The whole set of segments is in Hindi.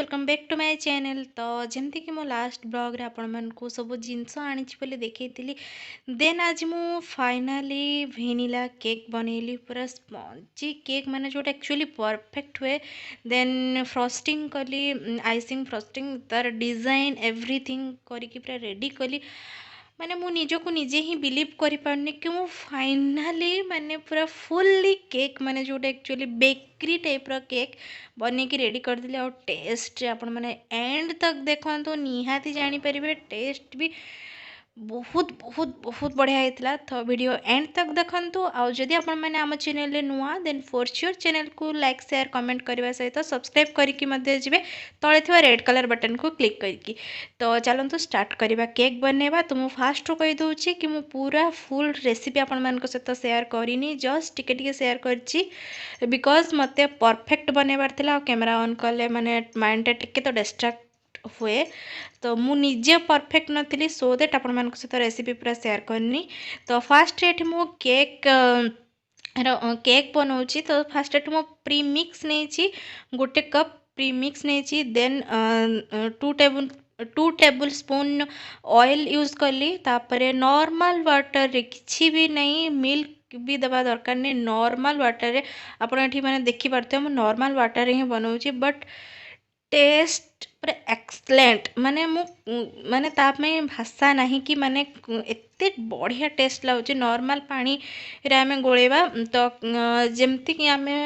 Welcome back to my channel. तो जमती कि मो लास्ट ब्लॉग रे आपण मन को सब जिनस आनी बोली देखी देन आज मु फाइनाली वेनिला केक बनैली पूरा स्पंजी केक माने जो एक्चुअली परफेक्ट हुए। देन फ्रस्टिंग कली आइसिंग फ्रस्टिंग तार डिजाइन एवरीथिंग करके पूरा रेडी कली। माने मु निजको निजे ही बिलीव करि पारनी कि मु फाइनाली माने पूरा फुल्ली केक माने जोटा एक्चुअली बेकरी टाइप रो केक बने की रेडी कर दिले। और टेस्ट आपण माने एंड तक देखंतु निहाती जानी परिबे टेस्ट भी बहुत बहुत बहुत बढ़िया होता। तो वीडियो एंड तक देखंतु। आ जदि आपण माने आम चैनल रे नुआ देन फॉर श्योर चैनल को लाइक शेयर कमेंट करबा सहित सब्सक्राइब करके मध्य जिवे तळे थिवा रेड कलर बटन को क्लिक करके। तो चलंतु स्टार्ट करबा केक बनेबा। तो मु फास्ट रो कहि दउची कि मु पूरा फुल रेसिपी आपण मानको सहित शेयर करिनी, जस्ट टिके टिके शेयर करची बिकॉज मते परफेक्ट बनेबार थिला। कैमरा ऑन कले माने माइंड टिके तो डिस्ट्रैक्ट हुए। तो मु निजे परफेक्ट नथिली सो दैट आपण मानको सहित रेसिपी पूरा शेयर करनी। तो फास्ट एठी मु केक केक बनाऊँगी। तो फास्ट एठी मु प्री मिक्स नहीं गोटे कप प्री मिक्स नहीं। Then 2 tablespoon oil use कली। तापरे नॉर्मल वाटर रे किछि भी नहीं, मिल्क भी दबा दरकार नहीं, नॉर्मल वाटर रे आपण एठी माने देखि पारते मु नॉर्मल वाटर रे ही बनाऊँगी। बट टेस्ट पूरा एक्सलेंट माने मु माने ताप में भाषा नहीं कि माने एते बढ़िया टेस्ट लाउची। नॉर्मल पानी रे आमे गोलेबा तो जेमती कि आमे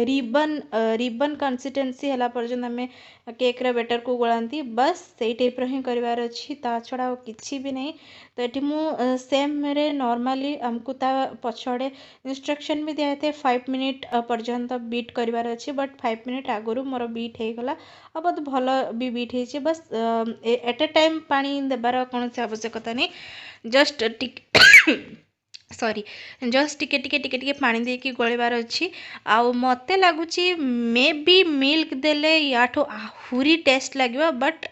रिबन कंसिस्टेंसी हला पर्यंत आमे केक रे बेटर को गोलांती बस सेई टाइप रो ही करिवार अछि, ता छडा किछि भी नहीं। तो एठी मु सेम रे नॉर्मली हमको ता पछड़े इंस्ट्रक्शन भी दिया थे 5 मिनिट पर्यंत बीट करिवार अछि। बट 5 मिनिट आगुरु मोर बीट हे गला आ बहुत भलो भी बीट हे। बस एट ए टाइम पानी देबार कौन से आवश्यकता नहीं, जस्ट सॉरी जस्ट टिके टिके टिके टिके पानी देकी गोलेबार अच्छी। आउ मते लगुची मे बी मिल्क देले याठो आहुरी टेस्ट लगे। बट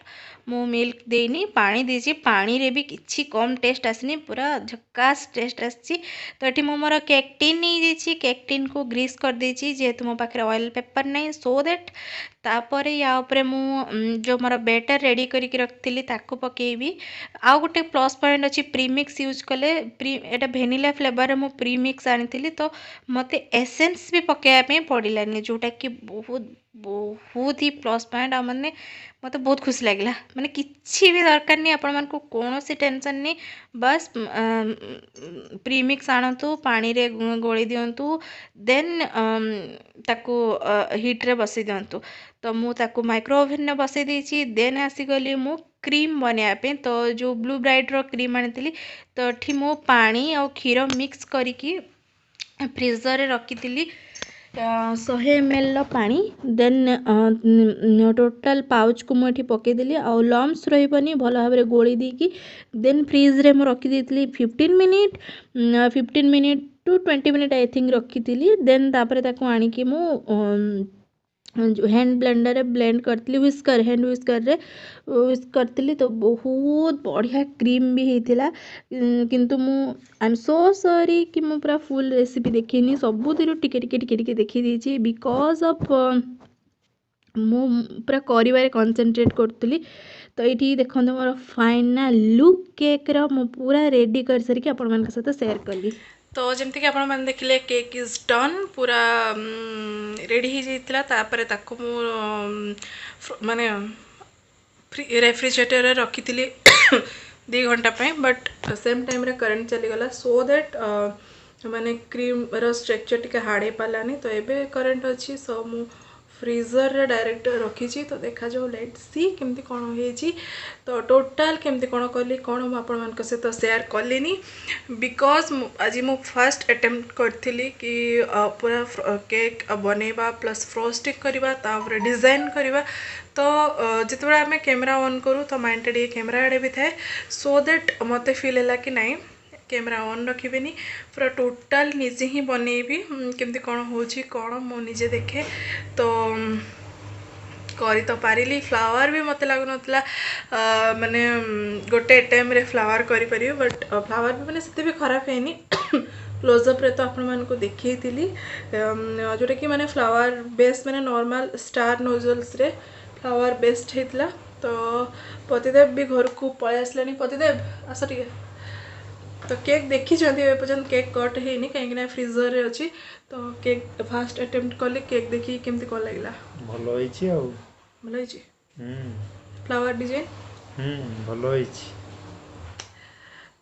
मु मिल्क देनी पानी देसी, पानी रे भी किछि कम टेस्ट आसनी, पूरा झक्कास टेस्ट आसी। तो ये मु मोर केक टिन नहीं देछि, केक टिन को ग्रीस कर देछि जेहेतु मो पाखे ऑयल पेपर नहीं सो दैट तापर या उपरे मु जो मोर बेटर रेडी करिक रखथिली ताको पकेबी। आउ गोटे प्लस पॉइंट अच्छी प्रीमिक्स यूज कले एटा भेनिला फ्लेवर रे मु प्रीमिक्स आनी। तो मते एसेंस भी पकेया पड़ानी जोटा कि बहुत बहुत ही प्लस पॉइंट। मैंने मत बहुत खुशी लगे मैंने किसी भी दरकार नहीं, आपण मानक कौन सी टेंशन नहीं। बस प्रीमिक्स आणतु पानी रे गोली दिंतु देन ताकू हीट रे बसई दिंतु। तो मु ताकू माइक्रो ओवन ने बसई देछि। देन आसीगली मु क्रीम बनाया। तो जो ब्लू ब्राइट रो क्रीम आनी तो ये मु पानी और क्षीर मिक्स करिकी फ्रीजर रे रखी 100 ml पानी। देन टोटाल पाउच को मुझे पकईदेली आ लम्स रही भल भाव में गोली देकी देन फ्रिज रे मु रखी देती 15 minute to 20 minute I think रखी। देन तापर ताको आनिकी मु हैंड ब्लेंडर ब्लेंड करती व्हिस्कर हैंड व्हिस्कर रे व्हिस्क करती। तो बहुत बढ़िया क्रीम भी होता। किंतु मु आई एम सो सॉरी कि मु पूरा फुल रेसिपी देखिनी, सबुतिर टिके टिके टिके टिके देखी देछि बिकॉज ऑफ मु पूरा करिवारे कंसंट्रेट करतली। तो ये देखो मोर फाइनल लुक केक रो मु पूरा रेडी कर सर आपण मान सहित शेयर कली। तो जमती कि आपण मैंने देखिले केक इज डन पूरा रेडी हो जाता। तापर ताको मु माने रेफ्रिजरेटर रखी 2 घंटा पे। बट सेम टाइम रे करंट चलीगला सो दैट माने क्रीम रो स्ट्रक्चर टिके हार्ड पालानी। तो एबे करंट अच्छी सो मु फ्रीजर रे डायरेक्ट रखी। तो देखा जाओ लेट सी केमती कौन हो। तो टोटाल केमती कौन कली कौन मु आपण मान सहित शेयर कलिनी बिकॉज आज मु फर्स्ट अटेम्प्ट करथिली कि पूरा केक बनैबा प्लस फ्रस्टिंग करवा तापर डिजाइन करवा। तो जिते आम कैमरा ऑन करूँ तो माइंड टे कैमरा आड़े भी थाए सो दैट मत फील है कि नाई कैमरा ऑन रखिबेनी पूरा टोटाल निजे ही बनैबी केमती कौन होची कौन मो निजे देखे। तो करी तो पारिली फ्लावर भी मत लगुनला माने गोटे टाइम रे फ्लावर करी परियो। बट फ्लावर भी माने सेते भी खराब हैनी क्लोजअप रे तो आपण मान को देखी जोटा कि माने फ्लावर बेस माने नॉर्मल स्टार नोजल्स रे फ्लावर बेस्ट होता। तो पतिदेव भी घर को पलि आसले। पतिदेव आस टे। तो केक देखी पर्यटन केक कट है कहीं फ्रीजर रे अच्छी। तो केक फास्ट अटेम्प्ट कली केक देखी केमती कौन लगे भल होइछि आउ भल फ्लावर डिजाइन भल होइछि।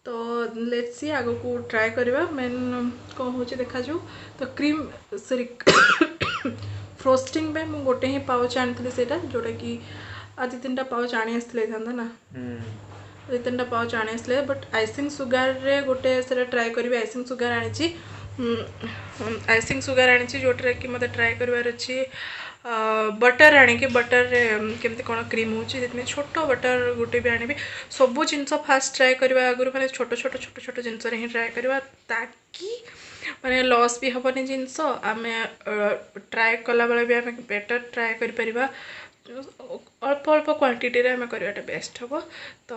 तो लेट्स सी आगो को ट्राई करवा मेन कौन हो देखा जाऊ। तो क्रीम सॉरी फ्रोस्टिंग पे मुझे गोटे ही पाउच आनी से जोटा कि आज 3टा पाउच आनी आसते ना 2-3टा पाउच आनी आसले बट आइसिंग सुगार रे गोटे से ट्राए करी। आइसिंग सुगार आनी आइसिंग सुगार आनी जोटा कि मत ट्राए करार अच्छी बटर आनिकी बटर केमती कौन क्रीम हो छोट बटर गोटे भी आनी सबू जिनस फास्ट ट्राए करवा आगु मैंने छोट छोट छोट छोट जिनस ही ट्राए करवा ताकि माने लॉस भी हेनी जिनस आम ट्राए कला बेले भी आम बेटर ट्राए कर अल्प अल्प क्वांटिटी आम करवाटा बेस्ट हम। तो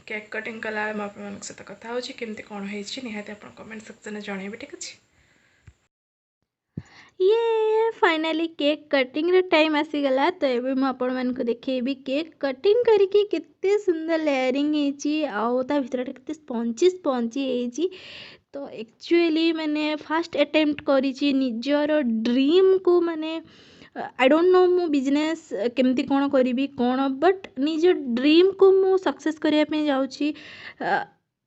केक कटिंग कला आप सहित कथा हो केमती कौन होती निहाती आप कमेंट सेक्शन में जनइबे ठीक अच्छे। ये फाइनली केक कटिंग रे टाइम आसीगला। तो ये मुझे देखी केक कटिंग करके केते सुंदर लेयरिंग होता भितर केते स्पंजी स्पंजी। तो एक्चुअली मैंने फास्ट अटेम्प्ट करी निजर ड्रीम को माने आई डोंट नो मु बिजनेस केमती कौन करी कौन बट निज ड्रीम को मु सक्सेस करने जाऊँगी।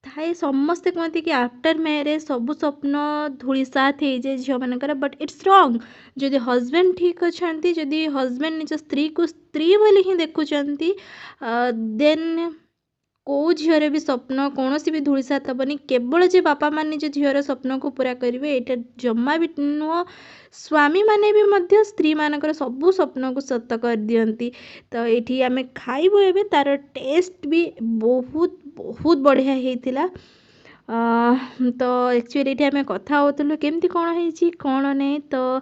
थाए समस्ते कहते कि आफ्टर मैरेज सबू स्वप्न धूलिसात हो जाए झील मानकर बट इट्स रॉन्ग। जदि हजबैंड ठीक अच्छा जदि हजबैंड निज स्त्री को स्त्री बोली ही देखुं देन कौ झीर भी स्वप्न कौन भी धूलिसात हेनी केवल जे बापा मान निज झीर स्वप्न को पूरा करेंगे ये जमा भी नुह स्वामी माने भी मध्य स्त्री मानकर सबू स्वप्न को सत कर दियंती। तो ये आम खाइबु एबे तार टेस्ट भी बहुत बहुत बढ़िया होता। तो एक्चुअली ये आम कथा होतलु केमती कौन है कौन नहीं। तो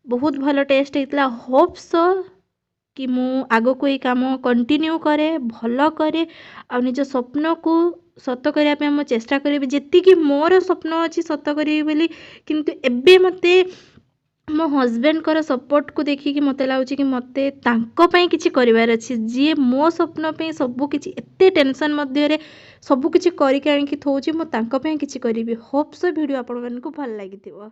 बहुत भल टेस्ट होता। होप सो कि मु आगो को ये काम कंटिन्यू करे भल करे आ निज स्वप्न को सत करने मु चेष्टा करी जी मोर स्वप्न अच्छी सत करी बोली। किंतु एबे मते मो हजबैंड कर सपोर्ट को देखिकी मत लगुच कि मते तांको पई किछि करिवार अछि जी मो स्वप्न पे सबु किछि एते टेंशन मध्य रे सबु किछि करिक आनिकी थौची मो तांको पई किछि करिवि। होप सो वीडियो आपण मानकु भल लागिथिबो।